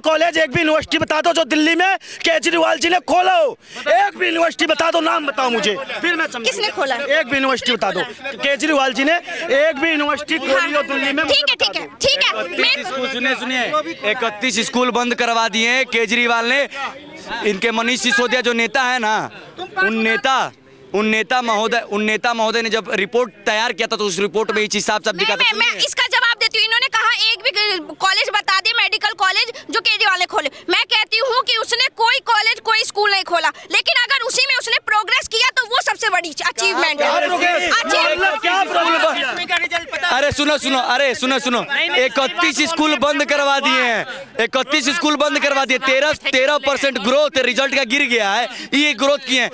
Medical college एक भी university बता दो जो दिल्ली में केजरीवाल जी ने खोला हो। एक भी यूनिवर्सिटी बता दो, नाम बताओ मुझे, फिर मैं समझूंगा। किसने खोला? एक भी यूनिवर्सिटी बता दो केजरीवाल जी ने एक भी यूनिवर्सिटी खोली हो दिल्ली में। ठीक है ठीक है ठीक है। सुनिए 31 स्कूल बंद करवा दिए हैं केजरीवाल ने। इनके मनीष सिसोदिया जो नेता है ना, उन नेता महोदय ने जब रिपोर्ट तैयार किया था तो उस रिपोर्ट में ये चीज साफ दिखा था। मैं इसका जवाब देती हूँ। इन्होंने कहा एक भी कॉलेज बता दे मेडिकल कॉलेज जो केजरीवाल ने खोले। मैं कहती हूँ कि उसने कोई कॉलेज कोई स्कूल नहीं खोला, लेकिन अगर उसी में उसने प्रोग्रेस किया तो वो सबसे बड़ी अचीवमेंट है। अरे सुनो 31 स्कूल बंद करवा दिए हैं, 31 स्कूल बंद करवा दिए। 13% ग्रोथ रिजल्ट का गिर गया है। ये ग्रोथ किए हैं,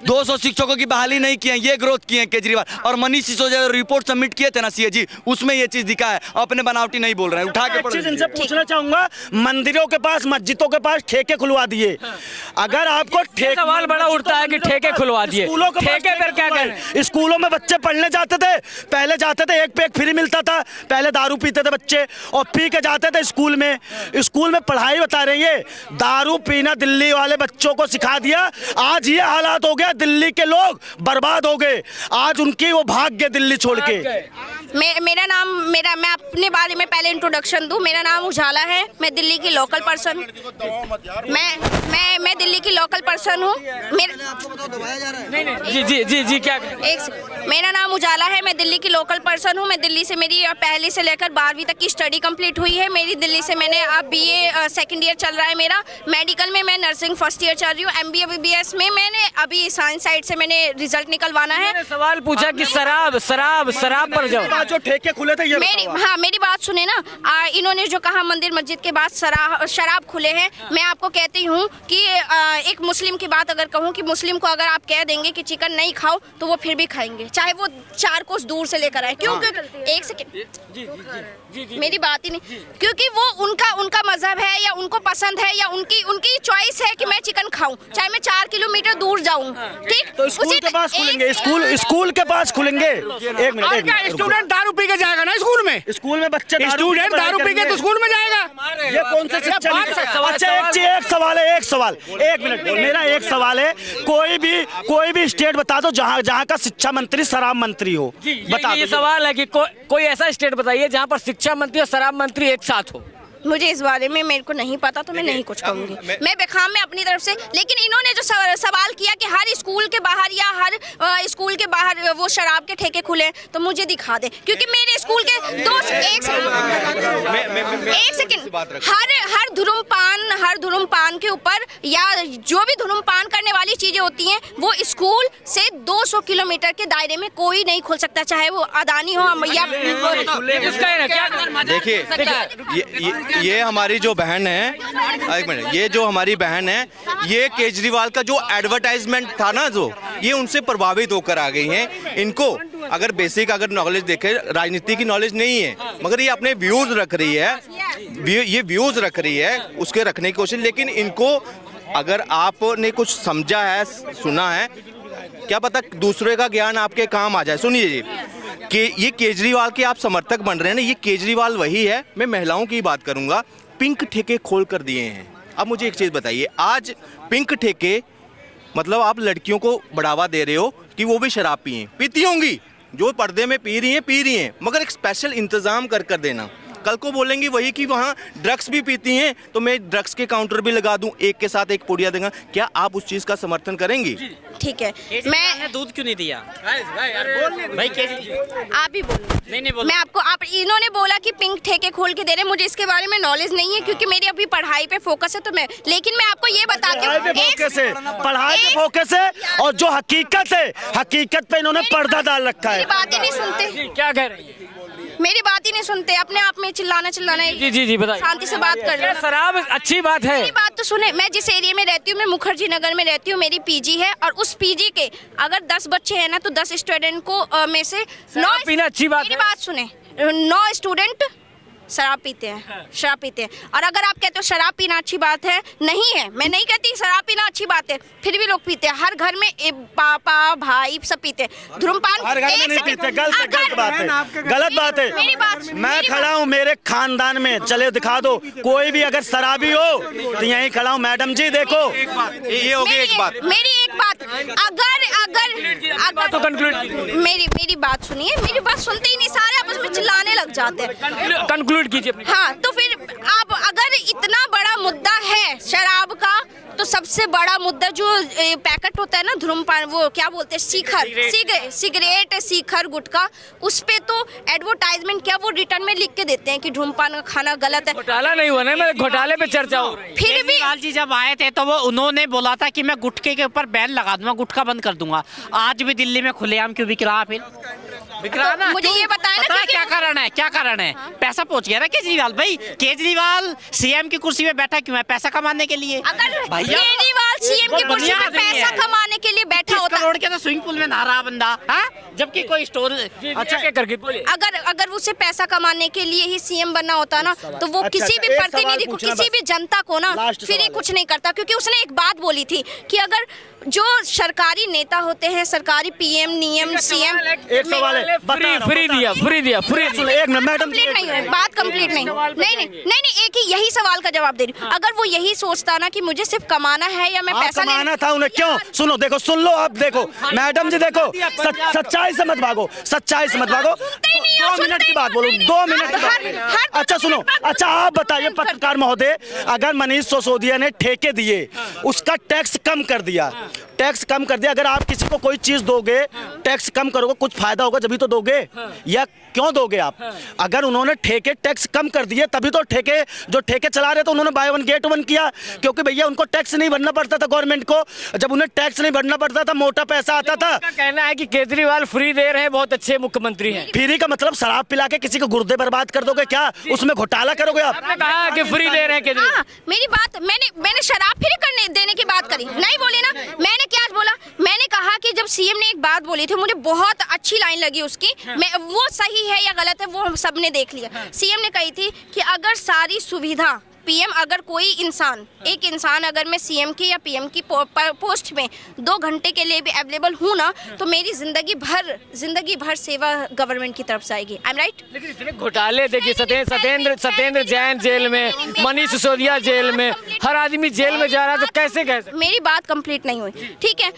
200 शिक्षकों की बहाली नहीं किए हैं, ये ग्रोथ किए हैं केजरीवाल। और मनीष सिसोदिया रिपोर्ट सबमिट किए थे ना सीएजी, उसमें ये चीज दिखा है। अपने बनावटी नहीं बोल रहे हैं, उठा के चीज इनसे पूछना चाहूंगा, मंदिरों के पास मस्जिदों के पास ठेके खुलवा दिए। अगर आपको सवाल बड़ा उठता है कि ठेके खुलवा दिए, ठेके पर क्या करें? स्कूलों में बच्चे पढ़ने जाते थे, पहले जाते थे एक पे एक फ्री मिलता था, पहले दारू पीते थे बच्चे और पी के जाते थे स्कूल में पढ़ाई बता रही है। दारू पीना दिल्ली वाले बच्चों को सिखा दिया। आज ये हालात हो गया, दिल्ली के लोग बर्बाद हो गए। आज उनकी वो भाग गए दिल्ली छोड़ के। मैं अपने बारे में पहले इंट्रोडक्शन दूं। मेरा नाम उजाला है, मैं दिल्ली की लोकल पर्सन हूँ। मैं दिल्ली की लोकल पर्सन हूँ। जी क्या? मेरा नाम उजाला है, मैं दिल्ली की लोकल पर्सन हूँ। मैं दिल्ली से मेरी पहली से लेकर 12वीं तक की स्टडी कंप्लीट हुई है मेरी दिल्ली से। मैंने अब बीए सेकंड ईयर चल रहा है मेरा। मेडिकल में मैं नर्सिंग फर्स्ट ईयर चल रही हूँ। एमबीए बीबीएस में मैंने अभी साइंस साइड से मैंने रिजल्ट निकलवाना है। सवाल पूछा कि शराब पर जाओ, जो ठेके खुले थे ये मेरी बात सुने ना। इन्होंने जो कहा मंदिर मस्जिद के बाद शराब खुले हैं, मैं आपको कहती हूँ कि एक मुस्लिम की बात अगर कहूँ कि मुस्लिम को अगर आप कह देंगे कि चिकन नहीं खाओ तो वो फिर भी खाएंगे, चाहे वो 4 कोस दूर से लेकर आए। क्यों? एक सेकंड, मेरी बात ही नहीं, क्योंकि वो उनका मजहब है या उनको पसंद है या उनकी चॉइस है कि मैं चिकन खाऊं, चाहे मैं 4 किलोमीटर दूर जाऊं। ठीक, तो स्कूल के पास खुलेंगे, स्कूल के पास खुलेंगे। एक मिनट, स्टूडेंट दारू पी के जाएगा ना स्कूल में बच्चे स्टूडेंट दारू पी के तो स्कूल में जाएगा? ये कौन सा शिक्षा? अच्छा एक सवाल, एक मिनट, मेरा एक सवाल है। कोई भी स्टेट बता दो जहाँ का शिक्षा मंत्री शराब मंत्री हो। बता ये सवाल है कि कोई ऐसा स्टेट बताइए जहाँ पर शिक्षा मंत्री और शराब मंत्री एक साथ हो। मुझे इस बारे में मेरे को नहीं पता, तो मैं नहीं कुछ कहूँगी। मैं बेखाम में अपनी तरफ से, लेकिन इन्होंने जो सवाल किया कि हर स्कूल के बाहर या हर स्कूल के बाहर वो शराब के ठेके खुले, तो मुझे दिखा दे। क्योंकि मेरे स्कूल के एक सेकंड, हर धूम्रपान के ऊपर या जो भी धूम्रपान करने वाली चीजें होती हैं वो स्कूल से 200 किलोमीटर के दायरे में कोई नहीं खोल सकता, चाहे वो अदानी हो या देखिए ये हमारी जो बहन है, एक मिनट, ये जो हमारी बहन है, ये केजरीवाल का जो एडवर्टाइजमेंट था ना, जो ये उनसे प्रभावित होकर आ गई हैं। इनको अगर बेसिक नॉलेज देखे, राजनीति की नॉलेज नहीं है, मगर ये अपने व्यूज रख रही है, ये व्यूज रख रही है, उसके रखने की कोशिश। लेकिन इनको अगर आपने कुछ समझा है, सुना है, क्या पता दूसरे का ज्ञान आपके काम आ जाए। सुनिए जी, कि ये केजरीवाल के आप समर्थक बन रहे हैं ना, ये केजरीवाल वही है। मैं महिलाओं की बात करूंगा, पिंक ठेके खोल कर दिए हैं। अब मुझे एक चीज़ बताइए, आज पिंक ठेके मतलब आप लड़कियों को बढ़ावा दे रहे हो कि वो भी शराब पीती होंगी, जो पर्दे में पी रही हैं, मगर एक स्पेशल इंतज़ाम कर देना। कल को बोलेंगी वही कि वहाँ ड्रग्स भी पीती हैं, तो मैं ड्रग्स के काउंटर भी लगा दूं, एक के साथ एक पुड़िया देगा। क्या आप उस चीज़ का समर्थन करेंगी? ठीक है, मैं दूध क्यों नहीं दिया भाई? आप ही बोलो। मैं आपको इन्होंने बोला कि पिंक ठेके खोल के दे रहे, मुझे इसके बारे में नॉलेज नहीं है क्योंकि मेरी अभी पढ़ाई पे फोकस है। तो लेकिन मैं आपको ये बताती हूँ, पढ़ाई पे फोकस है और जो हकीकत है, हकीकत पे इन्होंने पर्दा डाल रखा है। मेरी बात ही नहीं सुनते। क्या कह रही है? मेरी बात ही नहीं सुनते, अपने आप में चिल्लाना। जी बताइए। शांति से बात कर रहे। शराब अच्छी बात है। मेरी बात तो सुने। मैं जिस एरिया में रहती हूँ, मैं मुखर्जी नगर में रहती हूँ, मेरी पीजी है, और उस पीजी के अगर 10 बच्चे हैं ना, तो 10 स्टूडेंट को में से 9 पीना अच्छी बात है। मेरी बात सुने, 9 स्टूडेंट शराब पीते हैं, शराब पीते हैं। और अगर आप कहते हो शराब पीना अच्छी बात है, नहीं है, मैं नहीं कहती शराब पीना अच्छी बात है, फिर भी लोग पीते हैं। हर घर में पापा भाई सब पीते हैं। धूम्रपान हर घर में नहीं पीते, गलत बात है, गलत बात है। मेरी बात, मैं खड़ा हूँ मेरे खानदान में, चले दिखा दो कोई भी अगर शराबी हो तो यहीं खड़ा हूँ। मैडम जी देखो, ये होगी एक बात। मेरी एक बात, अगर तो कंक्लूड मेरी बात सुनिए, मेरी बात सुनते ही नहीं, सारे आपस में चिल्लाने लग जाते हैं। कंक्लूड कीजिए। हाँ, तो फिर आप अगर इतना बड़ा मुद्दा है शराब का, तो सबसे बड़ा मुद्दा जो पैकेट होता है ना धूम्रपान, वो क्या बोलते हैं, सिगरेट, शिखर, गुटखा, उस पे तो एडवर्टाइजमेंट क्या वो रिटर्न में लिख के देते हैं कि धूम्रपान का खाना गलत है। घोटाला नहीं हुआ ना, मैं घोटाले पे चर्चा हो रही है। फिर भी केजरीवाल जी जब आए थे तो वो उन्होंने बोला था कि मैं गुटखे के ऊपर बैन लगा दूंगा, गुटखा बंद कर दूंगा। आज भी दिल्ली में खुलेआम क्यों बिक रहा? फिर बिक रहा ना? मुझे ये बताया ना, पता है क्योंकि क्या कारण है? क्या कारण है? पैसा पहुंच गया ना केजरीवाल भाई। केजरीवाल सीएम की कुर्सी पे बैठा क्यों है? पैसा कमाने के लिए। अगर भैया, केजरीवाल सीएम की वो कुर्सी पे बढ़िया आदमी पैसा है। कमाने के लिए बैठा 30 होता, करोड़ के तो स्विमिंग पूल में नहा रहा बंदा, हाँ? जबकि कोई स्टोर अच्छा क्या करके बोलिए। अगर उसे पैसा कमाने के लिए ही सीएम बनना होता ना, तो वो अच्छा, किसी भी एक प्रतिनिधि सवाल को, पूछना किसी बस। भी जनता को ना लास्ट फिर ही सवाल कुछ नहीं करता। क्योंकि उसने एक बात बोली थी कि अगर जो सरकारी नेता होते हैं, सरकारी पीएम, नियम, सीएम, एक सवाल है, फ्री दिया। सुनो एक मिनट मैडम, कंप्लीट नहीं है, बात कंप्लीट नहीं, एक ही यही सवाल का जवाब दे रही हूँ। अगर वो यही सोचता ना कि मुझे सिर्फ कमाना है या मैं पैसा कमाना था उन्हें, क्यों? सुनो देखो, सुन लो आप, देखो मैडम जी देखो, सच्चाई से मत भागो, सच्चाई से मत भागो। 2 मिनट की बात बोलो, 2 मिनट की बात। अच्छा सुनो, अच्छा आप बताइए पत्रकार महोदय, अगर मनीष सिसोदिया ने ठेके दिए, उसका टैक्स कम कर दिया, टैक्स कम कर दिया, अगर आप किसी को कोई चीज दोगे, टैक्स कम करोगे, कुछ फायदा होगा जब ही तो दोगे, या क्यों दोगे आप? अगर उन्होंने ठेके टैक्स कम कर दिए तभी तो जो ठेके चला रहे थे उन्होंने बाय वन गेट वन किया, क्योंकि भैया उनको टैक्स नहीं भरना पड़ता था गवर्नमेंट को। जब उन्हें टैक्स नहीं भरना पड़ता था, मोटा पैसा आता था। कहना है कि केजरीवाल फ्री दे रहे हैं, बहुत अच्छे मुख्यमंत्री हैं। फ्री का मतलब शराब पिला के किसी को गुर्दे बर्बाद कर दोगे क्या? उसमें घोटाला करोगे आप? आपने कहा कि फ्री दे रहे हैं केजरीवाल। हाँ, मेरी बात, मैंने शराब फ्री करने देने की बात करी नहीं, बोली ना। मैंने क्या बोला? मैंने कहा कि जब सीएम ने एक बात बोली थी, मुझे बहुत अच्छी लाइन लगी उसकी, मैं वो सही है या गलत है वो हम सबने देख लिया। सीएम ने कही थी कि अगर सारी सुविधा पीएम, अगर कोई इंसान, एक इंसान अगर मैं सीएम की या पीएम की पोस्ट में 2 घंटे के लिए भी अवेलेबल हूँ ना, तो मेरी जिंदगी भर सेवा गवर्नमेंट की तरफ से आएगी। I am right? लेकिन इतने घोटाले देखिए, सत्येंद्र जैन जेल में, मनीष सिसोदिया जेल में, हर आदमी जेल में जा रहा है, तो कैसे कैसे? मेरी बात कंप्लीट नहीं हुई, ठीक है?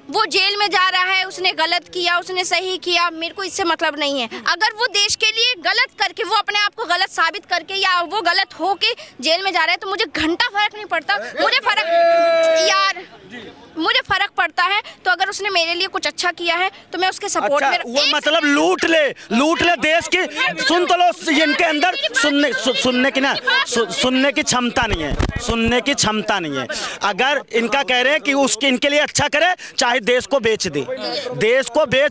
वो जेल में जा रहा है, उसने गलत किया, उसने सही किया, मेरे को इससे मतलब नहीं है। अगर वो देश के लिए गलत करके, वो अपने आप को गलत साबित करके या वो गलत हो के जेल में जा रहा है, तो मुझे घंटा फर्क नहीं पड़ता। मुझे फर्क पड़ता है तो अगर उसने मेरे लिए कुछ अच्छा किया है तो मैं उसके सपोर्ट अच्छा, में। वो मतलब लूट ले देश की। सुन तो लो, इनके अंदर सुनने की क्षमता नहीं है, सुनने की क्षमता नहीं है। अगर इनका कह रहे हैं कि उसके इनके लिए अच्छा करे, चाहे देश को बेच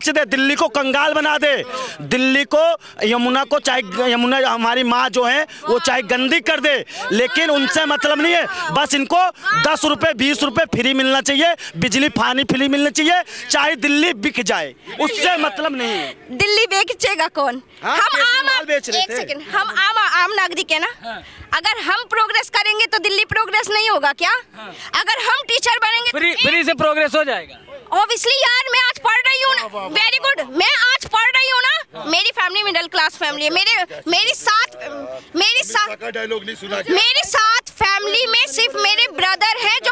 दे, दिल्ली को कंगाल बना दे, दिल्ली को, यमुना को, चाहे यमुना हमारी माँ जो है वो चाहे गंदी कर दे, लेकिन उनसे मतलब नहीं है। बस इनको 10 रुपए 20 रुपए फ्री मिलना चाहिए, बिजली पानी फ्री मिलना चाहिए, चाहे दिल्ली बिक जाए, उससे मतलब नहीं है। दिल्ली बेचेगा कौन? हाँ, हम केजरीवाल बेच रहे एक थे। सेकंड, हम आम नागरिक है ना। अगर हम प्रोग्रेस करेंगे तो दिल्ली प्रोग्रेस नहीं होगा क्या? अगर हम टीचर बनेंगे फ्री से प्रोग्रेस हो जाएगा। ऑब्वियसली यार, मैं आज पढ़ रही हूँ ना, वेरी गुड, मैं आज पढ़ रही हूँ ना। मेरी फैमिली मिडिल क्लास फैमिली है, मेरी साथ फैमिली में सिर्फ मेरे ब्रदर हैं जो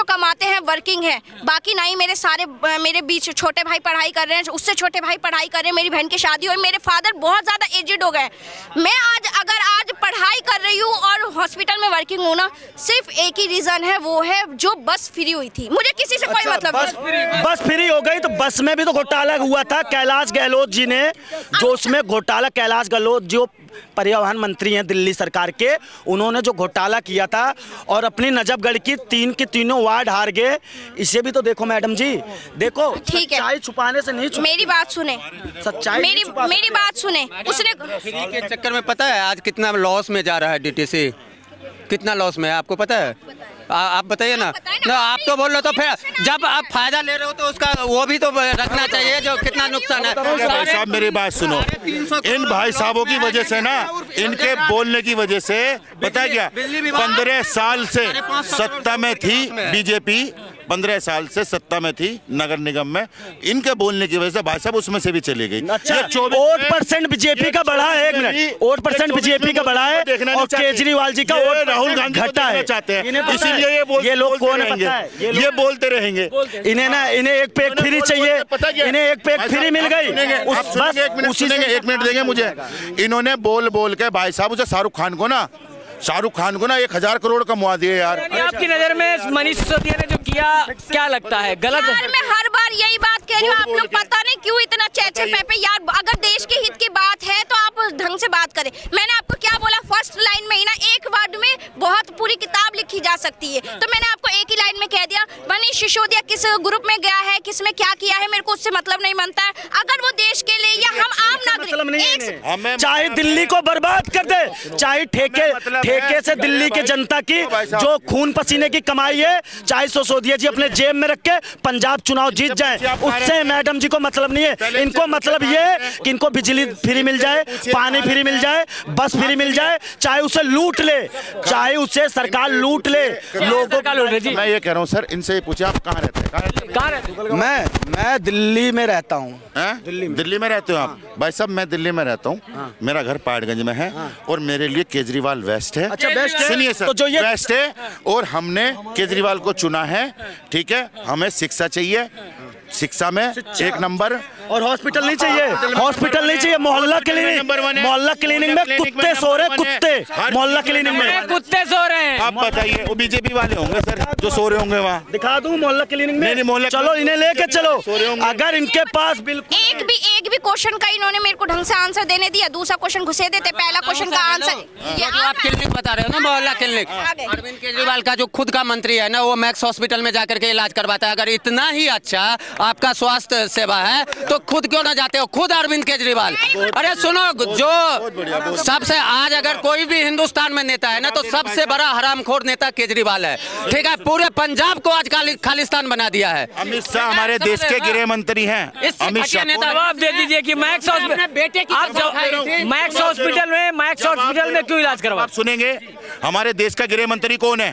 कमाते हैं, वर्किंग है। बाकी नहीं, मेरे बीच छोटे भाई पढ़ाई कर रहे हैं, उससे छोटे भाई पढ़ाई कर रहे हैं, मेरी बहन की शादी हुई, मेरे फादर बहुत ज्यादा एजेड हो गए। मैं आज पढ़ाई कर रही हूँ और हॉस्पिटल में वर्किंग हूँ ना, सिर्फ एक ही रीजन है, वो है जो बस फ्री हुई थी। मुझे किसी से कोई मतलब नहीं। बस फ्री हो गई तो बस में भी तो घोटाला हुआ था। कैलाश गहलोत जी ने, जो उसमें घोटाला, कैलाश गहलोत जो परिवहन मंत्री हैं दिल्ली सरकार के, उन्होंने जो घोटाला किया था और अपनी नजफगढ़ की 3 की तीनों वार्ड हार गए। इसे भी तो देखो मैडम जी, देखो, ठीक है, सच्चाई छुपाने से नहीं मेरी बात सुने, सच्चाई मेरी बात सुने। उसने फ्री के चक्कर में पता है आज कितना लॉस में जा रहा है डीटीसी, कितना लॉस में है आपको पता है? आप बताइए ना। ना आप तो बोल रहे हो, तो फिर जब आप फायदा ले रहे हो तो उसका वो भी तो रखना चाहिए जो कितना नुकसान है। भाई साहब मेरी बात सुनो, इन भाई साहबों की वजह से ना, इनके बोलने की वजह से पता है क्या, 15 साल से सत्ता में थी बीजेपी, 15 साल से सत्ता में थी नगर निगम में, इनके बोलने की वजह से भाई साहब उसमें से भी चली गई। अच्छा, वोट परसेंट बीजेपी का बढ़ा है, 1 मिनट, वोट परसेंट बीजेपी का बढ़ा है और केजरीवाल जी का वोट राहुल गांधी घटा है। चाहते हैं, इसीलिए ये लोग कौन रहेंगे, ये बोलते रहेंगे। इन्हें एक पैक फ्री चाहिए, इन्हें एक पैक फ्री मिल गई, बस उसी से 1 मिनट देंगे मुझे। इन्होंने बोल बोल के भाई साहब उसे शाहरुख खान को ना 1000 करोड़ का मुआ दिए यार। आपकी नजर में मनीष सिसोदिया ने जो किया क्या लगता है, गलत है? यार मैं हर बार यही बात कह रही हूँ, आप लोग पता नहीं क्यों इतना चेचे पे यार, अगर देश के हित की बात है तो आप ढंग से बात करें। मैंने आपको क्या बोला, फर्स्ट लाइन में ही ना एक वर्ड में बहुत पूरी किताब लिखी जा सकती है, तो मैंने आपको एक ही लाइन में कह दिया मनीष सिसोदिया किस ग्रुप में गया है, किस में क्या किया है, मेरे को उससे मतलब नहीं बनता है। अगर वो देश के लिए या हम आम नागरिक, चाहे दिल्ली को बर्बाद कर दे, चाहे ठेके से दिल्ली के जनता की जो खून पसीने की कमाई है, चाहे सिसोदिया जी अपने जेब में रख के पंजाब चुनाव जीत जाए, उससे मैडम जी को मतलब नहीं है। इनको मतलब ये है कि इनको बिजली फ्री मिल जाए, पानी फ्री मिल जाए, बस फ्री मिल जाए, चाहे उसे लूट ले, चाहे उसे सरकार लूट ले, लोगों का लूट ले। मैं ये कह रहा हूँ सर, इनसे पूछे आप कहाँ रहते हैं? मैं दिल्ली में रहता हूँ। दिल्ली में रहते हो आप? भाई साहब मैं दिल्ली में रहता हूँ, मेरा घर पहाड़गंज में है और मेरे लिए केजरीवाल बेस्ट है। अच्छा, बेस्ट है? सुनिए सर, तो जो ये बेस्ट है और हमने केजरीवाल को चुना है, ठीक है। हमें शिक्षा चाहिए, शिक्षा में 1 नंबर, और हॉस्पिटल नहीं चाहिए, हॉस्पिटल नहीं चाहिए, मोहल्ला क्लिनिक, मोहल्ला क्लिनिक में कुत्ते सो रहे, कुत्ते मोहल्ला क्लिनिक में कुत्ते सो रहे हैं। आप बताइए, वो बीजेपी वाले होंगे सर जो सो रहे होंगे वहाँ? दिखा दूं मोहल्ला क्लिनिक में? नहीं, मोहल्ला, चलो इन्हें लेके चलो, अगर इनके पास बिल्कुल एक भी क्वेश्चन का इन्होंने मेरे को ढंग से आंसर देने दिया, दूसरा क्वेश्चन घुसे देते, पहला क्वेश्चन का आंसर ये जो आप क्लिनिक बता रहे हो ना, मोहल्ला क्लिनिक, अरविंद केजरीवाल का जो खुद का मंत्री है ना, वो मैक्स हॉस्पिटल में जाकर के इलाज करवाता है। अगर इतना ही अच्छा आपका स्वास्थ्य सेवा है तो खुद क्यों ना जाते हो, खुद अरविंद केजरीवाल। अरे सुनो, जो सबसे आज अगर कोई भी हिंदुस्तान में नेता है ना, तो सबसे बड़ा हरामखोर नेता केजरीवाल है, ठीक है। पूरे पंजाब को आज खालिस्तान बना दिया है। अमित शाह हमारे देश के गृह मंत्री हैं। अमित शाह जवाब दे दीजिए कि मैक्स हॉस्पिटल में क्यों इलाज करवा? आप सुनेंगे, हमारे देश का गृह मंत्री कौन है?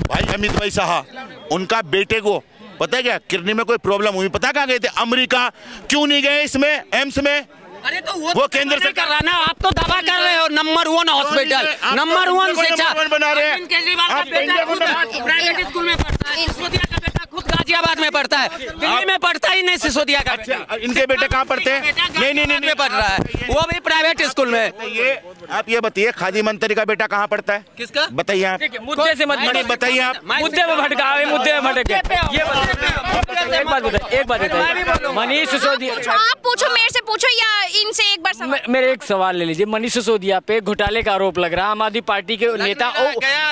भाई अमित भाई शाह। उनका बेटे को पता है क्या, किडनी में कोई प्रॉब्लम हुई, पता कहाँ गए थे? अमेरिका। क्यों नहीं गए इसमें एम्स में? अरे तो वो केंद्र सरकार रहा ना, आप तो दावा कर रहे हो नंबर 1 हॉस्पिटल, नंबर 1 शिक्षा बना रहे हैं। केजरीवाल का बेटा खुद प्राइवेट स्कूल में पढ़ता है, सिसोदिया का बेटा खुद गाजियाबाद में पढ़ता है, दिल्ली में पढ़ता ही नहीं सिसोदिया का। इनके बेटे कहाँ पढ़ते हैं? नहीं पढ़ रहा है, वो भी प्राइवेट स्कूल में। आप ये बताइए, खादी मंत्री का बेटा कहाँ पढ़ता है? किसका? बताइए आप। मुद्दे से मत बताइए आप। मुद्दे में भटका, मुद्दे में भटक गए। ये एक बात बताइए, मनीष सिसोदिया, आप पूछो, मेरे से पूछो या इनसे एक बार सवाल। मेरे एक सवाल ले लीजिए। मनीष सिसोदिया पे घोटाले का आरोप लग रहा है। आम आदमी पार्टी के नेता,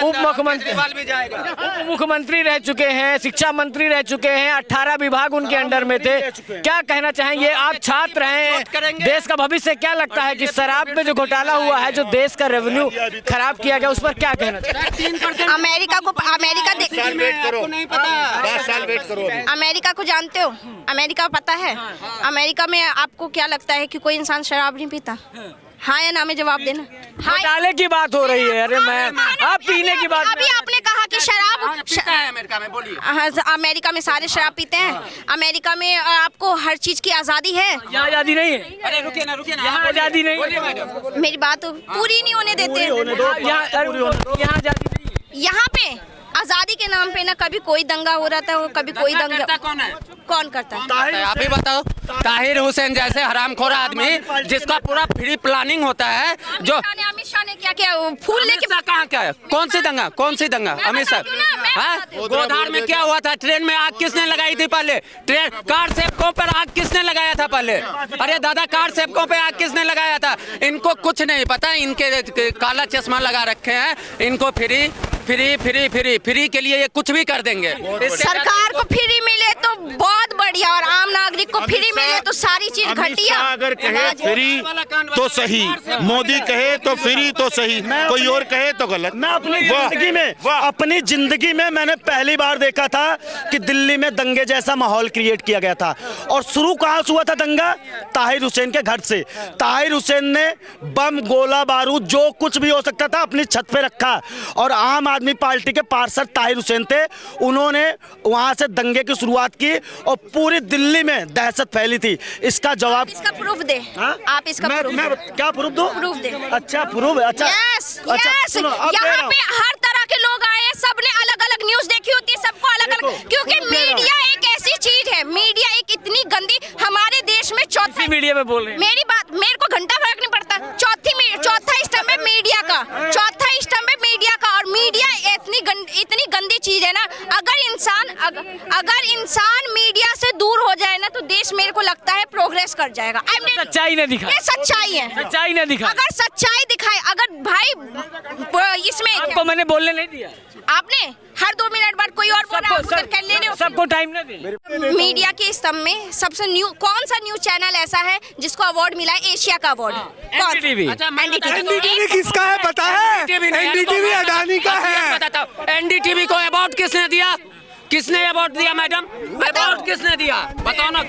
उप मुख्यमंत्री रह चुके हैं, शिक्षा मंत्री रह चुके हैं, 18 विभाग उनके अंडर में थे। क्या कहना चाहेंगे? आप छात्र हैं, देश का भविष्य, क्या लगता है कि शराब में जो घोटाला हुआ है, जो देश का रेवेन्यू खराब किया गया, उस पर क्या कहना चाहिए? अमेरिका नहीं पता, 10 साल वेट करो। अमेरिका को जानते हो? अमेरिका पता है? अमेरिका में आपको क्या लगता है कि कोई इंसान शराब नहीं पीता? हाँ या ना में जवाब देना। घोटाले की बात हो रही है। अरे मैं आप पीने की बात, अभी आपने कहा कि शराब पीता है अमेरिका में, बोलिए। अमेरिका में सारे शराब पीते हैं। अमेरिका में आपको हर चीज की आजादी है। यहाँ आजादी नहीं है। अरे रुकिए ना, यहाँ आजादी नहीं है। मेरी बात पूरी नहीं होने देते। यहाँ आजादी नहीं है। यहाँ पे आजादी के नाम पे ना कभी कोई दंगा हो रहा था, कभी कोई दंगा। कौन करता है? आप ही बताओ। ताहिर हुसैन जैसे हरामखोर आदमी जिसका पूरा फ्री प्लानिंग होता है, जो अमित शाह ने क्या किया? फूल लेके कहाँ क्या है? कौन सी दंगा अमित शाह? गोधार में क्या हुआ था? ट्रेन में आग किसने लगाई थी पहले? ट्रेन कार सेवकों पर आग किसने लगाया था पहले? अरे दादा, कार सेवकों पे आग किसने लगाया था? इनको कुछ नहीं पता। इनके काला चश्मा लगा रखे हैं। इनको फ्री के लिए ये कुछ भी कर देंगे। सरकार को फ्री मिले तो बहुत बढ़िया, और आम नागरिक को फ्री मिले तो सारी चीज अमित घटिया शाह अगर कहे फ्री तो सही, मोदी कहे तो फ्री तो सही, कोई और कहे तो गलत। मैं अपनी जिंदगी में मैंने पहली बार देखा था कि दिल्ली में दंगे जैसा माहौल क्रिएट किया गया था। और शुरू कहां से हुआ था दंगा? ताहिर हुसैन के घर से। ताहिर हुसैन ने बम, गोला बारूद, जो कुछ भी हो सकता था अपनी छत पे रखा। और आम आदमी पार्टी के पार्षद ताहिर हुसैन थे, उन्होंने वहां से दंगे की शुरुआत की और पूरी दिल्ली में दहशत फैली थी। इसका जवाब, इसका प्रूफ दे। हाँ? आप इसका मैं क्या प्रूफ दूं? प्रूफ दे। अच्छा प्रूफ, अच्छा यस, अच्छा, यस। सुनो, अब दे रहा यहाँ हूं। पे हर तरह के लोग आए हैं, सबने अलग अलग न्यूज देखी होती है, सबको अलग अलग, देखो, क्योंकि दे रहा हूं। मीडिया एक ऐसी चीज है, मीडिया एक इतनी गंदी, हमारे देश में चौथा मीडिया में बोल रहे हैं। मेरी बात, मेरे को घंटा फर्क नहीं पड़ता। चौथा स्टंप है मीडिया का, चौथा स्टंप है मीडिया का। और मीडिया इतनी गंदी चीज है ना, अगर इंसान मीडिया से दूर हो जाए ना तो देश, मेरे को लगता है, प्रोग्रेस कर जाएगा। सच्चाई ने दिखा, ये सच्चाई है। सच्चाई ने दिखा। अगर सच्चाई दिखाए, अगर भाई इसमें आपको मैंने बोलने नहीं दिया। आपने हर 2 मिनट बाद कोई और बोला, आप उधर कर ले रहे हो। सबको टाइम ना दे। मीडिया के स्तंभ में सबसे कौन सा न्यूज चैनल ऐसा है जिसको अवार्ड मिला है, एशिया का अवार्ड? एनडीटीवी। एनडीटीवी किसका है पता है? एनडीटीवी अडानी का है। एनडीटीवी को अवार्ड किसने दिया? किसने अवार्ड दिया मैडम? अवार्ड किसने दिया? बताओ ना।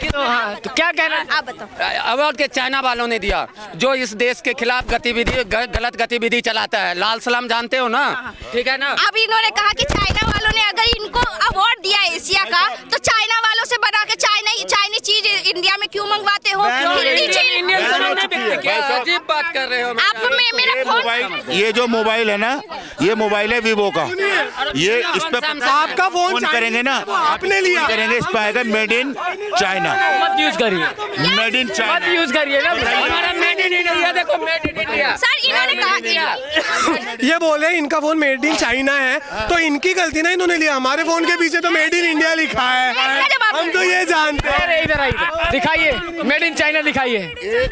तो क्या कहना है? आप बताओ। अवार्ड के चाइना वालों ने दिया, जो इस देश के खिलाफ गलत गतिविधि चलाता है। लाल सलाम जानते हो ना? ठीक है ना? अब इन्होंने कहा कि चाइना वालों ने अगर इनको अवार्ड दिया एशिया का, तो चाइना वालों से बना के चाइनीज चीज इंडिया में क्यों मंगवाते हो? हिंदी चीज इंडियन समझने क्या अजीब बात कर रहे हो? आप मेरा फोन, ये जो मोबाइल है ना, ये मोबाइल है वीवो का। ये इस पे आपका फोन करेंगे ना, आपने लिया, करेंगे, इस पे आएगा मेड इन चाइना। मत यूज करिए, मेड इन मत चाइना यूज करिए ना। हमारा मेड इन इंडिया, देखो मेड इन इंडिया। सर इन्होंने कहा ये बोले इनका फोन मेड इन चाइना है, तो इनकी गलती ना, इन्होंने लिया। हमारे फोन के पीछे तो मेड इन इंडिया लिखा है, हम तो ये जानते हैं। अरे इधर आइए, दिखाइए मेड इन चाइना, दिखाइए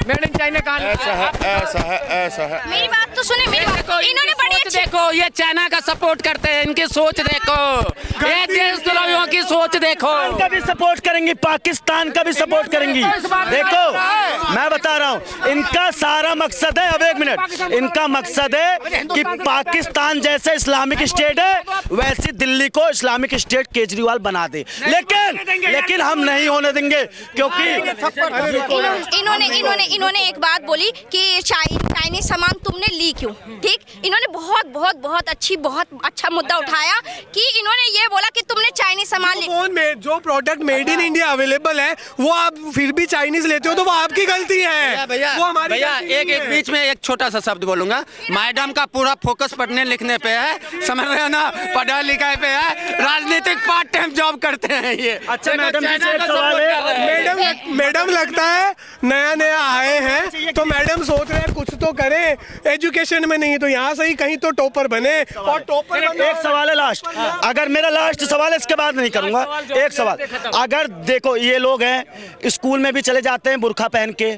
मेड इन चाइना कहाँ ऐसा है, ऐसा है, ऐसा है। मेरी बात तो सुने, मेरी बात। इन्होंने बड़ी अच्छी, देखो ये चाइना का सपोर्ट करते हैं, इनकी सोच देखो, ये देशद्रोहियों की सोच देखो। का भी सपोर्ट करेंगी, पाकिस्तान का भी सपोर्ट करेंगी। देखो मैं बता रहा हूँ, इनका सारा मकसद है, अब एक मिनट, इनका मकसद है कि पाकिस्तान जैसे इस्लामिक स्टेट है वैसी दिल्ली को इस्लामिक स्टेट केजरीवाल बना दे। लेकिन हम नहीं होने देंगे, क्योंकि इन्होंने एक बात बोली कि चाइनीज सामान तुमने ली क्यों? ठीक, इन्होंने बहुत अच्छा मुद्दा उठाया कि इन्होंने ये बोला कि तुमने चाइनीज सामान ली। फोन में जो product made in India available है, वो आप फिर भी चाइनीज लेते हो, तो वो आपकी गलती है। भैया एक बीच में एक छोटा सा शब्द बोलूंगा। मैडम का पूरा फोकस पढ़ने लिखने पे है, समझ रहे हो ना? पढ़ाई लिखाई पे है, राजनीतिक पार्ट टाइम जॉब करते हैं ये। अच्छा मैडम जी से एक सवाल है। मैडम लगता है नया आए हैं, तो मैडम सोच रहे हैं कुछ तो करें एजुकेशन में, नहीं तो यहाँ से ही कहीं तो टॉपर बने। और टॉपर एक सवाल है लास्ट, अगर मेरा लास्ट सवाल है, इसके बाद नहीं करूंगा। एक सवाल, अगर देखो ये लोग हैं स्कूल में भी चले जाते हैं बुर्खा पहन के,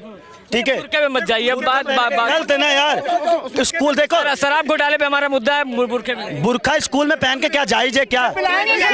ठीक है, बुरके में मत जाइए। बात गलत है ना यार। स्कूल देखो, शराब घोटाले पे हमारा मुद्दा है, बुरके में बुरखा स्कूल में पहन के क्या जायज है? क्या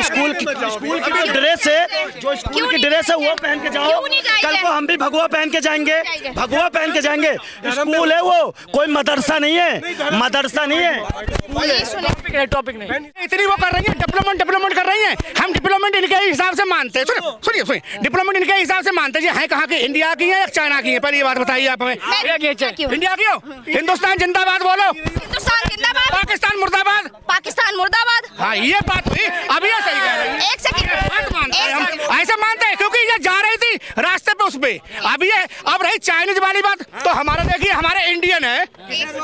स्कूल की जो ड्रेस है, जो स्कूल की ड्रेस है वो पहन के जाओ। क्यों नहीं जायज कल है? को हम भी भगवा पहन के जाएंगे, भगवा पहन के जाएंगे। स्कूल है वो, कोई मदरसा नहीं है, मदरसा नहीं है। टॉपिक नहीं। इतनी वो कर रही है, डेवलपमेंट कर रही है। हम डेवलपमेंट इनके हिसाब से मानते हैं। सुनिए, डेवलपमेंट इनके हिसाब से मानते हैं कहाँ की, इंडिया की है या चाइना की है? पहली ये बात बताइए आप हमें। इंडिया की हो? हिंदुस्तान जिंदाबाद बोलो। हिंदुस्तान जिंदाबाद, पाकिस्तान मुर्दाबाद। पाकिस्तान मुर्दाबाद। हाँ, ये बात हुई। अब ये सही कह रही है। एक सेकंड, ऐसे मानते हैं क्योंकि ये जा रही थी रास्ते पे, उस पे। अब रही चाइनीज वाली बात, तो हमारा देखिए, हमारे इंडियन है,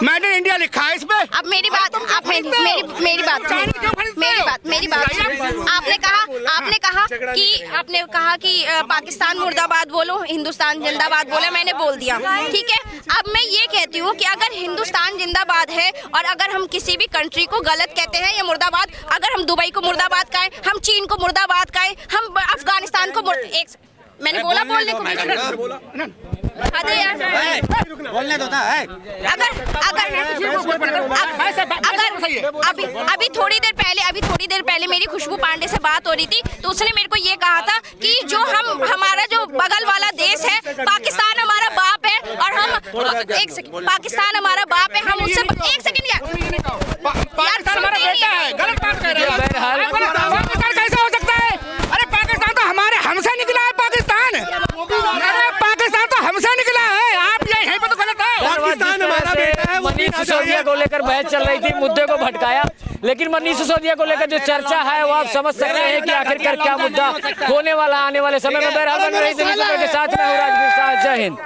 मेड इन इंडिया लिखा है इस पे। अब मेरी बात, आप मेरी आपने कहा कि पाकिस्तान मुर्दाबाद बोलो, हिंदुस्तान जिंदाबाद बोले, मैंने बोल दिया, ठीक है। अब मैं ये कहती हूँ कि अगर हिंदुस्तान जिंदाबाद है और अगर हम किसी भी कंट्री को गलत कहते हैं या मुर्दाबाद, अगर हम दुबई को मुर्दाबाद कहें, हम चीन को मुर्दाबाद कहें, हम अफगानिस्तान को मैंने बोला बोलने को, बोलने दो ना। अभी थोड़ी देर पहले मेरी खुशबू पांडे से बात हो रही थी, तो उसने मेरे को ये कहा था कि जो हमारा जो बगल वाला देश है पाकिस्तान, हम एक सेकंड, पाकिस्तान हमारा बाप है, हम उससे एक सेकंड पाकिस्तान हमारा बेटा है, गलत बात कह रहे हैं आप। पाकिस्तान कैसे हो सकता है? अरे पाकिस्तान तो हमसे निकला है, पाकिस्तान, अरे पाकिस्तान तो हमसे निकला है, आप यहीं पे तो गलत है। पाकिस्तान हमारा बेटा है। मनीष सिसोदिया को लेकर बहस चल रही थी, मुद्दे को भटकाया, लेकिन मनीष सिसोदिया को लेकर जो चर्चा है वो आप समझ सकते हैं कि आखिरकार क्या मुद्दा होने वाला आने वाले समय में। बहरहाल बन रही के साथ मैं हूं राजवीर शाह, जय हिंद।